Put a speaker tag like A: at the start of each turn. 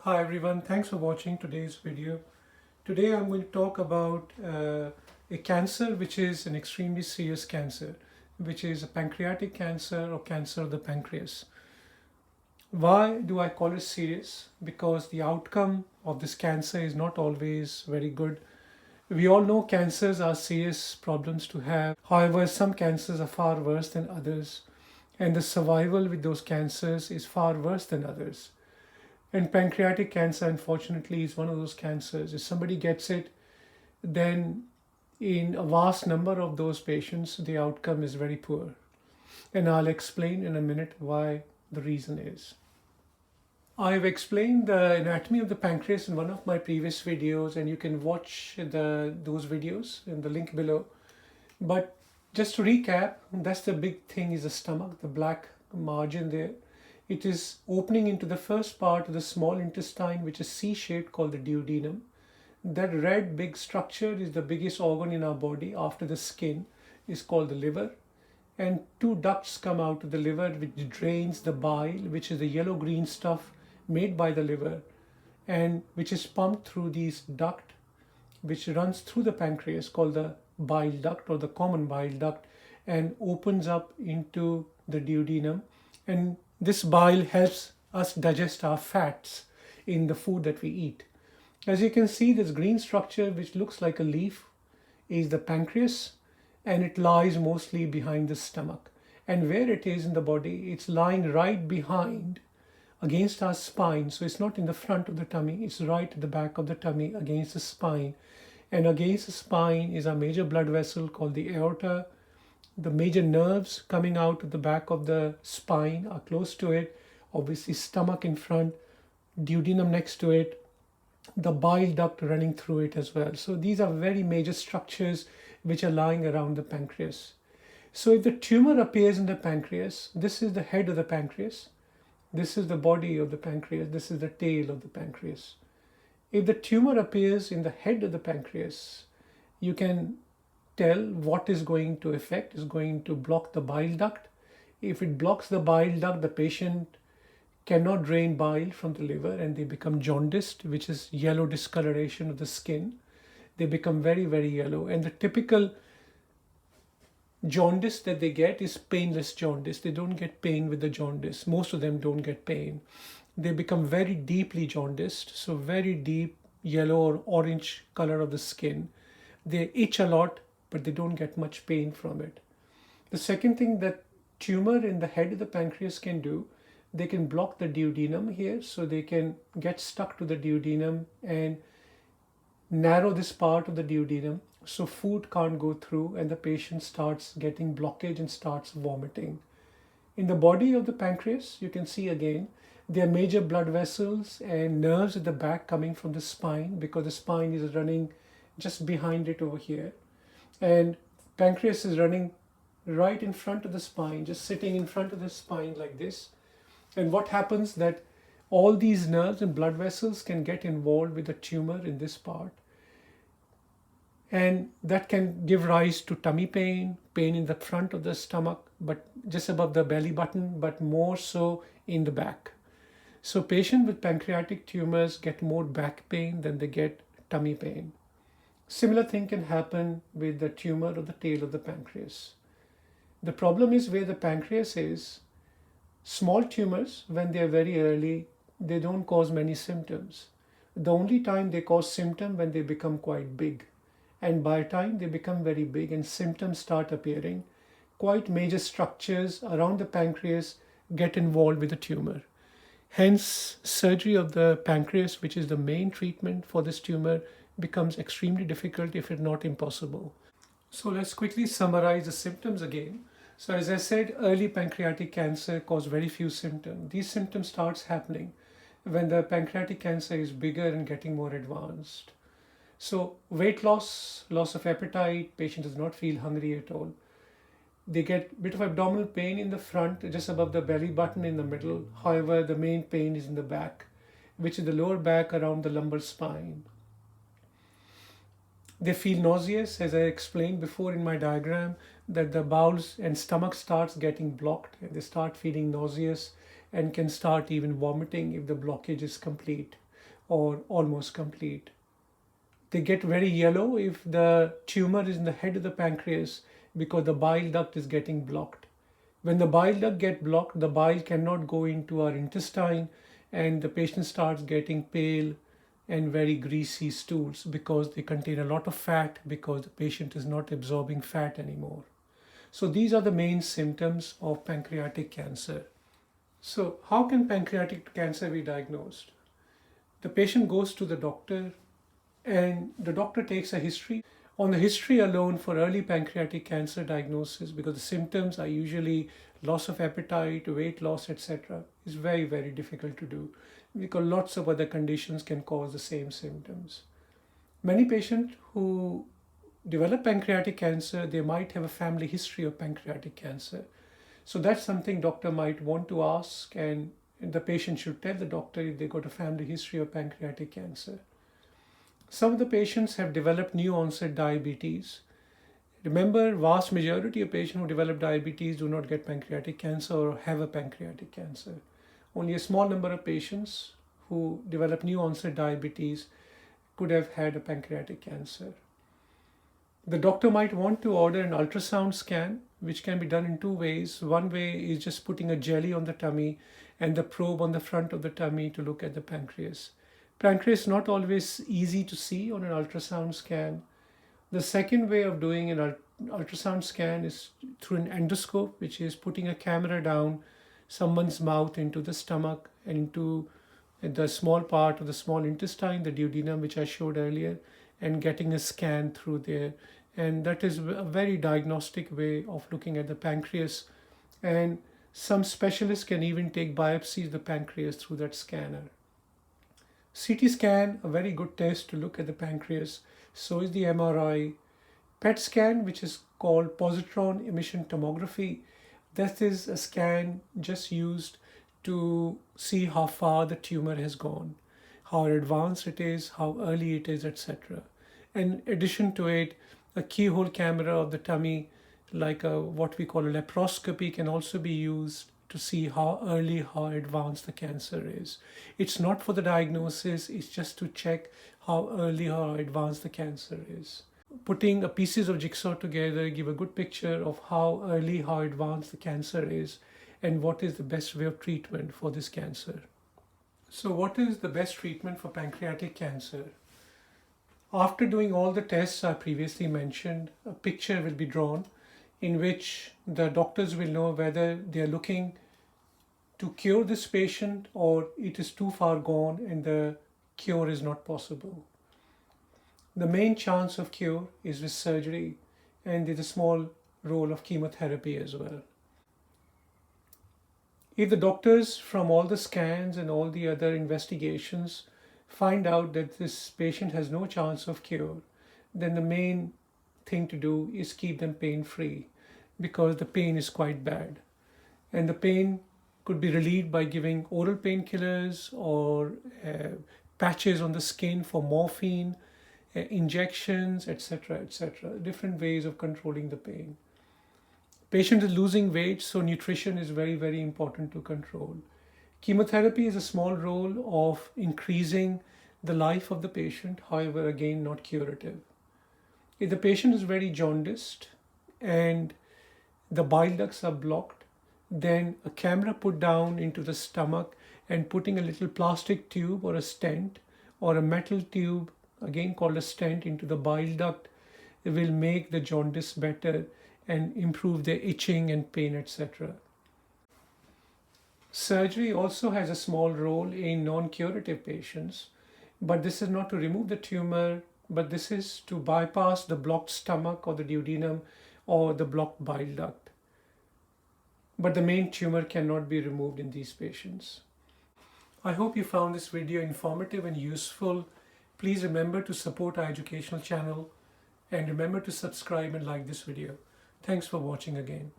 A: Hi everyone, thanks for watching today's video. Today I'm going to talk about a cancer which is an extremely serious cancer, which is a pancreatic cancer or cancer of the pancreas. Why do I call it serious? Because the outcome of this cancer is not always very good. We all know cancers are serious problems to have. However, some cancers are far worse than others, and the survival with those cancers is far worse than others. And pancreatic cancer, unfortunately, is one of those cancers. If somebody gets it, then in a vast number of those patients, the outcome is very poor. And I'll explain in a minute why the reason is. I've explained the anatomy of the pancreas in one of my previous videos, and you can watch those videos in the link below. But just to recap, that's the big thing is the stomach, the black margin there. It is opening into the first part of the small intestine, which is C-shaped, called the duodenum. That red big structure is the biggest organ in our body after the skin, is called the liver. And two ducts come out of the liver which drains the bile, which is the yellow-green stuff made by the liver, and which is pumped through these duct, which runs through the pancreas, called the bile duct or the common bile duct, and opens up into the duodenum. And this bile helps us digest our fats in the food that we eat. As you can see, this green structure, which looks like a leaf, is the pancreas, and it lies mostly behind the stomach. And where it is in the body, it's lying right behind against our spine. So it's not in the front of the tummy, it's right at the back of the tummy against the spine. And against the spine is a major blood vessel called the aorta. The major nerves coming out of the back of the spine are close to it. Obviously, stomach in front, duodenum next to it, the bile duct running through it as well. So these are very major structures which are lying around the pancreas. So if the tumor appears in the pancreas, this is the head of the pancreas, this is the body of the pancreas, this is the tail of the pancreas. If the tumor appears in the head of the pancreas, you can tell what is going to affect. Is going to block the bile duct. If it blocks the bile duct, the patient cannot drain bile from the liver and they become jaundiced, which is yellow discoloration of the skin. They become very, very yellow. And the typical jaundice that they get is painless jaundice. They don't get pain with the jaundice. Most of them don't get pain. They become very deeply jaundiced, so very deep yellow or orange color of the skin. They itch a lot, but they don't get much pain from it. The second thing that tumor in the head of the pancreas can do, they can block the duodenum here, so they can get stuck to the duodenum and narrow this part of the duodenum so food can't go through and the patient starts getting blockage and starts vomiting. In the body of the pancreas, you can see again, there are major blood vessels and nerves at the back coming from the spine, because the spine is running just behind it over here. And pancreas is running right in front of the spine, just sitting in front of the spine like this. And what happens that all these nerves and blood vessels can get involved with the tumor in this part. And that can give rise to tummy pain, pain in the front of the stomach, but just above the belly button, but more so in the back. So patients with pancreatic tumors get more back pain than they get tummy pain. Similar thing can happen with the tumor of the tail of the pancreas. The problem is where the pancreas is, small tumors, when they are very early, they don't cause many symptoms. The only time they cause symptom when they become quite big. And by the time they become very big and symptoms start appearing, quite major structures around the pancreas get involved with the tumor. Hence, surgery of the pancreas, which is the main treatment for this tumor, becomes extremely difficult, if not impossible. So let's quickly summarize the symptoms again. So as I said, early pancreatic cancer causes very few symptoms. These symptoms starts happening when the pancreatic cancer is bigger and getting more advanced. So weight loss, loss of appetite, patient does not feel hungry at all. They get a bit of abdominal pain in the front, just above the belly button in the middle. However, the main pain is in the back, which is the lower back around the lumbar spine. They feel nauseous, as I explained before in my diagram, that the bowels and stomach starts getting blocked and they start feeling nauseous and can start even vomiting if the blockage is complete. or almost complete. They get very yellow if the tumor is in the head of the pancreas because the bile duct is getting blocked. When the bile duct gets blocked, the bile cannot go into our intestine and the patient starts getting pale and very greasy stools because they contain a lot of fat because the patient is not absorbing fat anymore. So these are the main symptoms of pancreatic cancer. So how can pancreatic cancer be diagnosed? The patient goes to the doctor and the doctor takes a history. On the history alone for early pancreatic cancer diagnosis, because the symptoms are usually loss of appetite, weight loss, etc., is very, very difficult to do because lots of other conditions can cause the same symptoms. Many patients who develop pancreatic cancer, they might have a family history of pancreatic cancer. So that's something doctor might want to ask, and the patient should tell the doctor if they got a family history of pancreatic cancer. Some of the patients have developed new onset diabetes. Remember, vast majority of patients who develop diabetes do not get pancreatic cancer or have a pancreatic cancer. Only a small number of patients who develop new onset diabetes could have had a pancreatic cancer. The doctor might want to order an ultrasound scan, which can be done in two ways. One way is just putting a jelly on the tummy and the probe on the front of the tummy to look at the pancreas. Pancreas is not always easy to see on an ultrasound scan. The second way of doing an ultrasound scan is through an endoscope, which is putting a camera down someone's mouth into the stomach and into the small part of the small intestine, the duodenum, which I showed earlier, and getting a scan through there. And that is a very diagnostic way of looking at the pancreas. And some specialists can even take biopsies of the pancreas through that scanner. CT scan, a very good test to look at the pancreas. So is the MRI. PET scan, which is called positron emission tomography. That is a scan just used to see how far the tumor has gone, how advanced it is, how early it is, etc. In addition to it, a keyhole camera of the tummy, like what we call a laparoscopy, can also be used to see how early, how advanced the cancer is. It's not for the diagnosis, it's just to check how early, how advanced the cancer is. Putting pieces of jigsaw together give a good picture of how early, how advanced the cancer is and what is the best way of treatment for this cancer. So what is the best treatment for pancreatic cancer? After doing all the tests I previously mentioned, a picture will be drawn in which the doctors will know whether they are looking to cure this patient or it is too far gone and the cure is not possible. The main chance of cure is with surgery, and there's a small role of chemotherapy as well. If the doctors from all the scans and all the other investigations find out that this patient has no chance of cure, then the main thing to do is keep them pain-free because the pain is quite bad. And the pain could be relieved by giving oral painkillers or patches on the skin for morphine, injections, etc., etc. Different ways of controlling the pain. Patient is losing weight, so nutrition is very, very important to control. Chemotherapy is a small role of increasing the life of the patient, however, again, not curative. If the patient is very jaundiced and the bile ducts are blocked, then a camera put down into the stomach and putting a little plastic tube or a stent or a metal tube, again called a stent, into the bile duct will make the jaundice better and improve their itching and pain, etc. Surgery also has a small role in non-curative patients, but this is not to remove the tumor, but this is to bypass the blocked stomach or the duodenum or the blocked bile duct. But the main tumor cannot be removed in these patients. I hope you found this video informative and useful. Please remember to support our educational channel and remember to subscribe and like this video. Thanks for watching again.